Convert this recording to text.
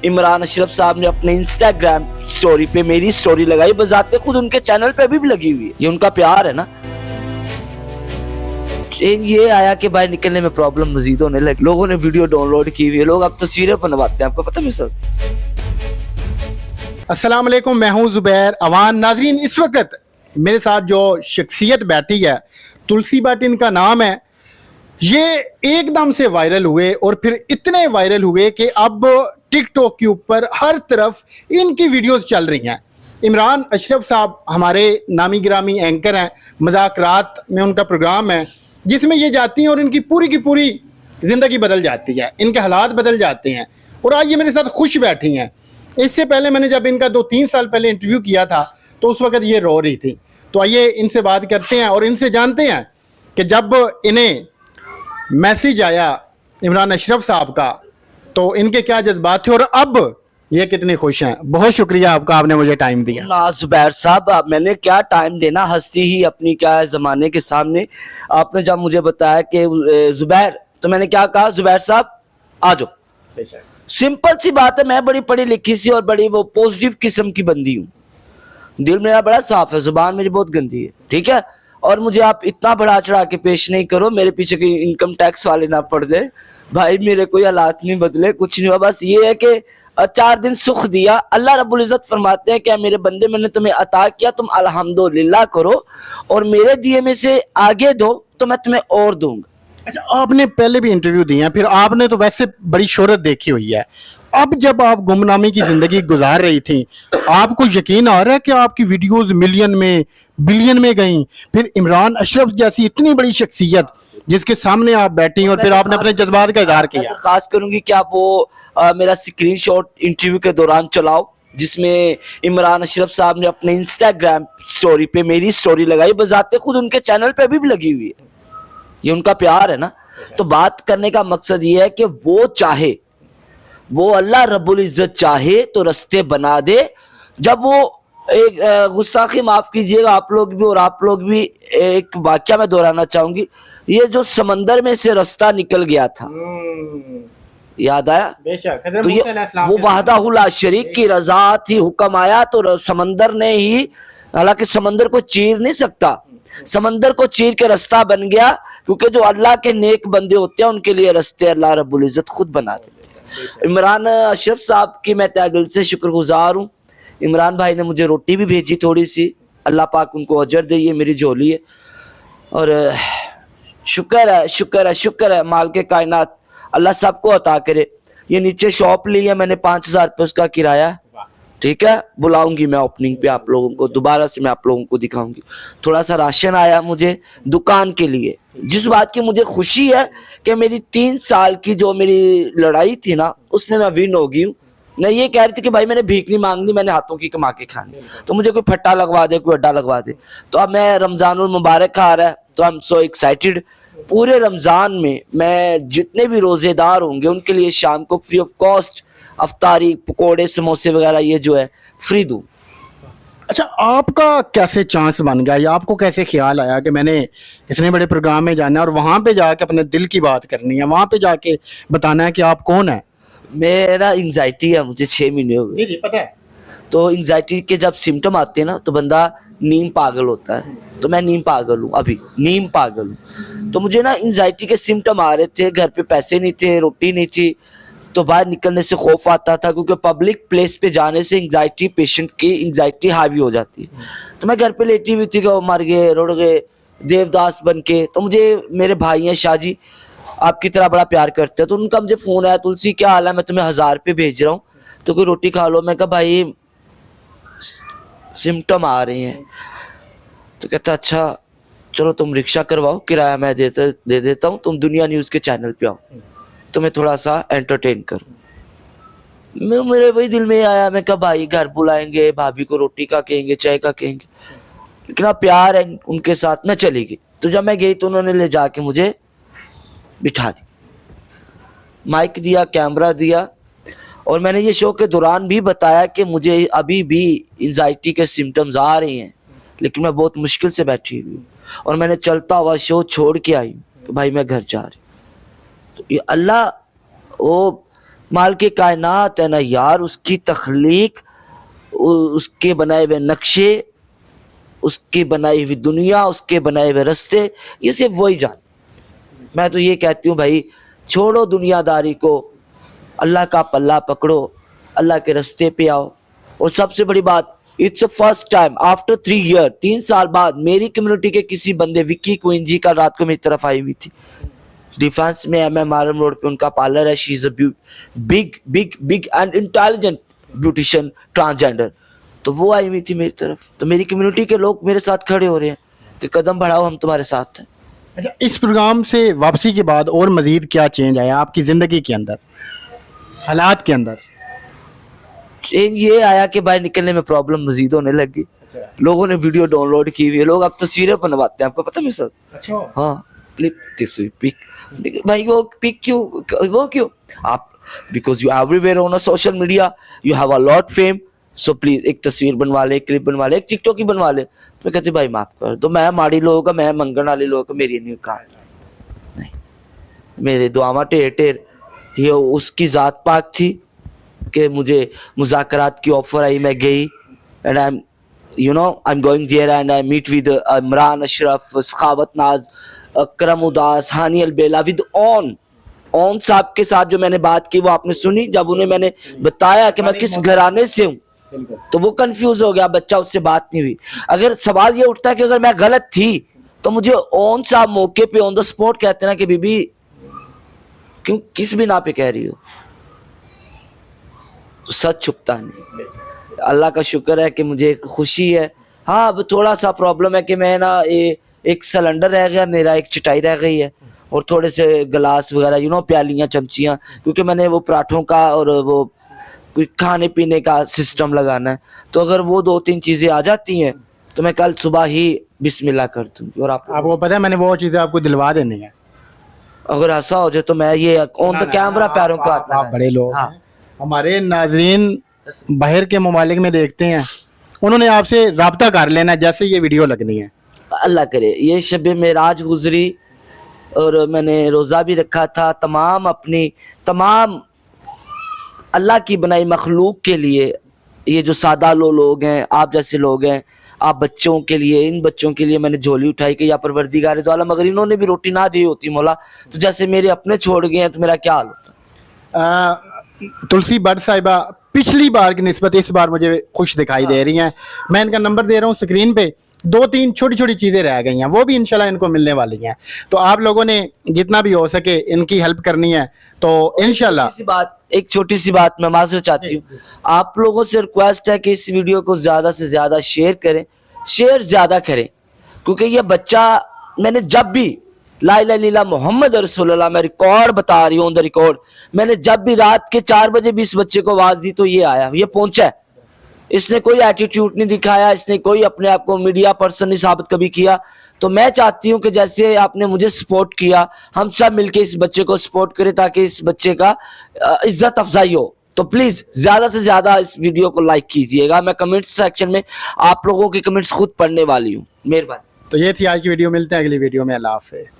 عمران اشرف صاحب نے اپنے انسٹاگرام سٹوری پہ میری سٹوری لگائی، بذات خود ان کے چینل پہ بھی لگی ہوئی ہے. یہ ان کا پیار ہے نا. یہ آیا کہ باہر نکلنے میں پرابلم مزید ہونے لگی، لوگوں نے ویڈیو ڈاؤن لوڈ کی ہوئی ہے، لوگ اب تصویریں بنواتے ہیں. آپ کو پتہ ہے سر؟ السلام علیکم، میں ہوں زبیر اوان. ناظرین، اس وقت میرے ساتھ جو شخصیت بیٹھی ہے، تلسی بٹ ان کا نام ہے. یہ ایک دم سے وائرل ہوئے اور پھر اتنے وائرل ہوئے کہ اب ٹک ٹاک کے اوپر ہر طرف ان کی ویڈیوز چل رہی ہیں. عمران اشرف صاحب ہمارے نامی گرامی اینکر ہیں، مذاکرات میں ان کا پروگرام ہے جس میں یہ جاتی ہیں اور ان کی پوری زندگی بدل جاتی ہے، ان کے حالات بدل جاتے ہیں. اور آج یہ میرے ساتھ خوش بیٹھی ہیں. اس سے پہلے میں نے جب ان کا 2-3 سال پہلے انٹرویو کیا تھا تو اس وقت یہ رو رہی تھی. تو آئیے ان سے بات کرتے ہیں اور ان سے جانتے ہیں کہ جب انہیں میسیج آیا عمران اشرف صاحب کا تو ان کے کیا جذبات تھے اور اب یہ کتنے خوش ہیں. بہت شکریہ آپ کا، آپ نے مجھے ٹائم دیا. نا زبیر صاحب، میں نے کیا ٹائم دینا، ہستی ہی اپنی کیا ہے زمانے کے سامنے. آپ نے جب مجھے بتایا کہ زبیر، تو میں نے کیا کہا، زبیر صاحب آ جاؤ. سمپل سی بات ہے، میں بڑی پڑھی لکھی سی اور بڑی وہ پوزیٹیو قسم کی بندی ہوں. دل میرا بڑا صاف ہے، زبان میری بہت گندی ہے، ٹھیک ہے. اور مجھے آپ اتنا بڑا چڑھا کے پیش نہیں کرو، میرے پیچھے کوئی انکم ٹیکس والے نہ پڑ دے. بھائی میرے کوئی حالات نہیں بدلے، کچھ نہیں ہوا. بس یہ ہے کہ 4 دن سکھ دیا. اللہ رب العزت فرماتے ہیں کہ میرے بندے، میں نے تمہیں عطا کیا، تم الحمدللہ کرو اور میرے دیے میں سے آگے دو تو میں تمہیں اور دوں گا. اچھا، آپ نے پہلے بھی انٹرویو دیے ہیں، پھر آپ نے تو ویسے بڑی شہرت دیکھی ہوئی ہے. اب جب آپ گمنامی کی زندگی گزار رہی تھیں، آپ کو یقین آ رہا ہے کہ آپ کی ویڈیوز ملین میں بلین میں گئیں؟ پھر عمران اشرف جیسی اتنی بڑی شخصیت جس کے سامنے آپ بیٹھی اور پھر آپ نے اپنے جذبات کا اظہار کیا. خاص کروں گی کہ آپ وہ میرا اسکرین شاٹ انٹرویو کے دوران چلاؤ جس میں عمران اشرف صاحب نے اپنے انسٹاگرام سٹوری پہ میری سٹوری لگائی، بذات خود ان کے چینل پہ بھی لگی ہوئی ہے. یہ ان کا پیار ہے نا. تو بات کرنے کا مقصد یہ ہے کہ وہ چاہے، وہ اللہ رب العزت چاہے تو رستے بنا دے. جب وہ ایک گستاخی معاف کیجئے گا آپ لوگ بھی اور آپ لوگ بھی، ایک واقعہ میں دہرانا چاہوں گی. یہ جو سمندر میں سے رستہ نکل گیا تھا، یاد آیا؟ تو یہ وہ وحدہ لا شریک کی رضا تھی، حکم آیا تو سمندر نے ہی، حالانکہ سمندر کو چیر نہیں سکتا، سمندر کو چیر کے رستہ بن گیا. کیونکہ جو اللہ کے نیک بندے ہوتے ہیں ان کے لیے رستے اللہ رب العزت خود بنا دیتے ہیں. عمران اشرف صاحب کی میں تہ دل سے شکر گزار ہوں. عمران بھائی نے مجھے روٹی بھی بھیجی تھوڑی سی، اللہ پاک ان کو اجر دے، یہ میری جھولی ہے. اور شکر ہے مال کے کائنات اللہ سب کو عطا کرے. یہ نیچے شاپ لی ہے میں نے، 5000 روپے اس کا کرایہ، ٹھیک ہے. بلاؤں گی میں اوپننگ پہ آپ لوگوں کو، دوبارہ سے میں آپ لوگوں کو دکھاؤں گی. تھوڑا سا راشن آیا مجھے دکان کے لیے، جس بات کی مجھے خوشی ہے کہ میری 3 سال کی جو میری لڑائی تھی نا، اس میں ون ہو گئی ہوں. میں یہ کہہ رہی تھی کہ بھائی میں نے بھیک نہیں مانگنی، میں نے ہاتھوں کی کما کے کھانی. تو مجھے کوئی پھٹا لگوا دے، کوئی اڈا لگوا دے. تو اب میں رمضان المبارک آ رہا ہے تو I'm so excited. پورے رمضان میں میں جتنے بھی روزے دار ہوں گے ان کے لیے شام کو فری آف کاسٹ افطاری، پکوڑے، سموسے وغیرہ یہ جو ہے فری دوں. اچھا، آپ کا کیسے چانس بن گیا یا آپ کو کیسے خیال آیا کہ میں نے اتنے بڑے پروگرام میں جانا ہے اور وہاں پہ جا کے اپنے دل کی بات کرنی ہے، وہاں پہ جا کے بتانا ہے کہ آپ کون ہیں؟ میرا انگزائٹی ہے، مجھے 6 مہینے ہو گئے. جی پتہ ہے. تو انگزائٹی کے جب سمٹم آتے ہیں نا تو بندہ نیم پاگل ہوتا ہے. تو میں نیم پاگل ہوں، ابھی نیم پاگل ہوں. تو مجھے نا انگزائٹی کے سمٹم آ رہے تھے، گھر پہ پیسے نہیں تھے، روٹی نہیں تھی، تو باہر نکلنے سے خوف آتا تھا کیونکہ پبلک پلیس پہ جانے سے انگزائٹی، پیشنٹ کی انگزائٹی حاوی ہو جاتی ہے. تو میں گھر پہ لیٹی ہوئی تھی کہ وہ مر گئے، رڑ گئے دیوداس بن کے. تو مجھے میرے بھائی ہیں شاہ جی، آپ کی طرح بڑا پیار کرتے ہیں، تو ان کا مجھے فون آیا، تلسی کیا حال ہے، میں تمہیں 1000 روپے بھیج رہا ہوں تو کوئی روٹی کھا لو. میں کہا بھائی سمٹم آ رہے ہیں. تو کہتا اچھا چلو تم رکشہ کرواؤ، کرایہ میں دے دیتا ہوں، تم دنیا نیوز کے چینل پہ آؤ تو میں تھوڑا سا انٹرٹین کروں. میرے وہی دل میں آیا، میں کہا بھائی گھر بلائیں گے، بھابھی کو روٹی کا کہیں گے، چائے کا کہیں گے، لیکن اب پیار ہے ان کے ساتھ. میں چلی گئی. تو جب میں گئی تو انہوں نے لے جا کے مجھے بٹھا دی، مائک دیا، کیمرہ دیا، اور میں نے یہ شو کے دوران بھی بتایا کہ مجھے ابھی بھی انزائٹی کے سمٹمز آ رہے ہیں لیکن میں بہت مشکل سے بیٹھی ہوئی ہوں اور میں نے چلتا ہوا شو چھوڑ کے آئی ہوں کہ بھائی میں گھر جا رہی ہوں. تو یہ اللہ وہ مالک کائنات ہے نا یار, اس کی تخلیق, اس کے بنائے ہوئے نقشے, اس کی بنائی ہوئی دنیا, اس کے بنائے ہوئے رستے, یہ صرف وہی جان. میں تو یہ کہتی ہوں بھائی چھوڑو دنیا داری کو, اللہ کا پلہ پکڑو, اللہ کے رستے پہ آؤ. اور سب سے بڑی بات, it's a first time after 3 year, 3 سال بعد میری کمیونٹی کے کسی بندے, وکی کوئن جی کا رات کو میری طرف آئی ہوئی تھی ڈیفینس میں, ایم آرم روڈ پہ ان کا پارلر ہے, she is a big big big and intelligent beautician transgender. تو وہ آئی ہوئی تھی میری طرف. تو میری کمیونٹی کے لوگ میرے ساتھ کھڑے ہو رہے ہیں کہ قدم بڑھاؤ, ہم تمہارے ساتھ ہیں. اچھا, اس پروگرام سے واپسی کے بعد اور مزید کیا چینج آیا آپ کی زندگی کے اندر, حالات کے اندر؟ چینج یہ آیا کہ باہر نکلنے میں پرابلم مزید ہونے لگ گئی. لوگوں نے ویڈیو ڈاؤن لوڈ کی ہوئی ہے, لوگ اب تصویریں بنواتے ہیں, آپ کو پتہ ہے سر؟ اچھا, ہاں, پک بھائی, وہ پک کیوں, وہ کیوں آپ, because you every where on social media, you have a lot fame, so please ایک تصویر بنوا لے, ایک کلپ بنوا لے, ایک ٹک ٹاک ہی بنوا لے. تو کہتے بھائی معاف کر دو, میں ماڑی لوگوں کا, میں منگن والے لوگوں کا میری نہیں کہا نہیں, میرے دعاواں ٹھیر ٹھیر. یہ اس کی ذات پاک تھی کہ مجھے مذاکرات کی آفر آئی, میں گئی, and I am I'm going there and I meet with Imran Ashraf, Sakhawat Naz, اکرم اداس, ہانی البیلا, ود اون صاحب کے ساتھ جو میں نے بات کی وہ آپ نے سنی. جب انہیں میں نے بتایا کہ میں کس گھرانے سے ہوں تو وہ کنفیوز ہو گیا, بچہ, اس سے بات نہیں ہوئی. اگر سوال یہ اٹھتا ہے کہ اگر میں غلط تھی تو مجھے اون صاحب موقع پہ آن دا اسپاٹ کہتے نا کہ بی بی کیوں, کس بنا پہ کہہ رہی ہو, تو سچ چھپتا نہیں. اللہ کا شکر ہے کہ مجھے خوشی ہے. ہاں, اب تھوڑا سا پرابلم ہے کہ میں نا ایک سلنڈر رہ گیا میرا, ایک چٹائی رہ گئی ہے, اور تھوڑے سے گلاس وغیرہ پیالیاں, چمچیاں, کیونکہ میں نے وہ پراٹھوں کا اور وہ کوئی کھانے پینے کا سسٹم لگانا ہے. تو اگر وہ 2-3 چیزیں آ جاتی ہیں تو میں کل صبح ہی بسم اللہ کر دوں گی. اور آپ کو پتہ ہے میں نے وہ چیزیں آپ کو دلوا دینی ہے, اگر ایسا ہو جائے تو میں یہ آن دا کیمرہ پیروں کو ہاتھ آپ بڑے لوگ ہیں. ہمارے ناظرین باہر کے ممالک میں دیکھتے ہیں, انہوں نے آپ سے رابطہ کر لینا جیسے یہ ویڈیو لگنی ہے. اللہ کرے یہ شب معراج گزری اور میں نے روزہ بھی رکھا تھا. تمام اللہ کی بنائی مخلوق کے لیے, یہ جو سادہ لوگ ہیں, آپ جیسے لوگ ہیں, آپ بچوں کے لیے, ان بچوں کے لیے میں نے جھولی اٹھائی کہ یا پروردگار دو عالم اگر انہوں نے بھی روٹی نہ دی ہوتی مولا تو جیسے میرے اپنے چھوڑ گئے ہیں تو میرا کیا حال ہوتا. تلسی بٹ صاحبہ پچھلی بار کی نسبت اس بار مجھے خوش دکھائی دے رہی ہیں. میں ان کا نمبر دے رہا ہوں اسکرین پہ, 2-3 چھوٹی چھوٹی چیزیں رہ گئی ہیں, وہ بھی انشاءاللہ ان کو ملنے والی ہیں. تو آپ لوگوں نے جتنا بھی ہو سکے ان کی ہیلپ کرنی ہے تو انشاءاللہ. ایک چھوٹی سی بات میں معذرت چاہتی ہوں, آپ لوگوں سے ریکویسٹ ہے کہ اس ویڈیو کو زیادہ سے زیادہ شیئر کریں, شیئر زیادہ کریں, کیونکہ یہ بچہ, میں نے جب بھی لا الہ الا اللہ محمد رسول اللہ, میں ریکارڈ بتا رہی ہوں آن دا ریکارڈ, میں نے جب بھی رات کے 4 بجے بھی اس بچے کو آواز دی تو یہ آیا, یہ پہنچا ہے. اس نے کوئی ایٹیٹیوڈ نہیں دکھایا, اس نے کوئی اپنے آپ کو میڈیا پرسن نہیں ثابت کبھی کیا. تو میں چاہتی ہوں کہ جیسے آپ نے مجھے سپورٹ کیا, ہم سب مل کے اس بچے کو سپورٹ کریں تاکہ اس بچے کا عزت افزائی ہو. تو پلیز زیادہ سے زیادہ اس ویڈیو کو لائک کیجئے گا. میں کمنٹ سیکشن میں آپ لوگوں کے کمنٹس خود پڑھنے والی ہوں, مہربانی. تو یہ تھی آج کی ویڈیو, ملتے ہیں اگلی ویڈیو میں. اللہ حافظ.